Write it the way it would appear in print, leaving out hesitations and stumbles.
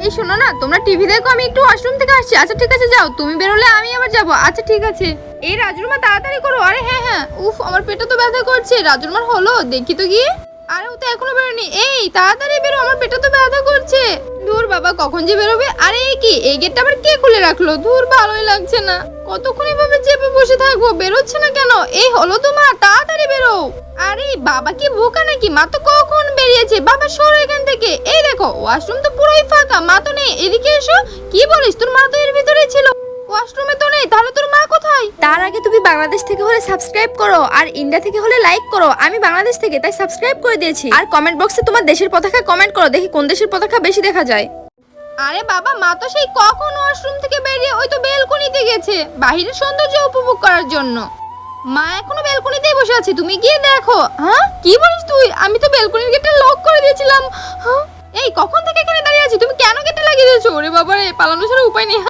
এই শোনো না, তোমরা টিভি দেখো, আমি একটু ওয়াশরুম থেকে আসছি। আচ্ছা ঠিক আছে, যাও, তুমি বেরোলে আমি আবার যাবো। আচ্ছা ঠিক আছে। এই রাজুর মা তাড়াতাড়ি করো। আরে হ্যাঁ হ্যাঁ, উফ আমার পেটে তো ব্যথা করছে। রাজুর মার হলো, দেখি তো গিয়ে। আরে ও তো এখনো বেরোনি। এই তাড়াতাড়ি বেরো, আমার পেটে তো ব্যথা করছে। ধুর বাবা, কখন যে বেরোবে। আরে এই কি, এই গেটটা আবার কে খুলে রাখলো? ধুর, ভালোই লাগছে না। কতক্ষণ এভাবে চেপে বসে থাকবো, বেরোচ্ছে না কেন? এই হলো তো মা, তাড়াতাড়ি বেরো। আরে বাবা কি বোকা নাকি, মা তো কখন বেরিয়েছে। বাবা সরো এখান থেকে। এই দেখো, ওয়াশরুম তো পুরোই ফাঁকা, মা তো নেই। এদিকে এসো। কি বলিস, তোর মা তো এর ভিতরেই ছিল। ওয়াশরুমে তো নেই, তাহলে তোর মা কোথায়? তার আগে তুমি বাংলাদেশ থেকে হলে সাবস্ক্রাইব করো, আর ইন্ডিয়া থেকে হলে লাইক করো। আমি বাংলাদেশ থেকে, তাই সাবস্ক্রাইব করে দিয়েছি। আর কমেন্ট বক্সে তোমার দেশের পতাকা কমেন্ট করো, দেখি কোন দেশের পতাকা বেশি দেখা যায়। আরে বাবা, মা তো সেই কখন ওয়াশরুম থেকে বেরিয়ে ওই তো বেলকনিতে গেছে, বাহিরের সৌন্দর্য উপভোগ করার জন্য। মা এখনো বেলকনিতেই বসে আছে, তুমি গিয়ে দেখো। হ্যাঁ কি বলিস তুই? আমি তো বেলকনির গেটটা লক করে দিয়েছিলাম। হ্যাঁ, এই কখন থেকে এখানে দাঁড়িয়ে আছি, তুমি কেন গেটটা লাগিয়ে দিয়েছো? ওরে বাবা রে, পালানো ছাড়া উপায় নেই।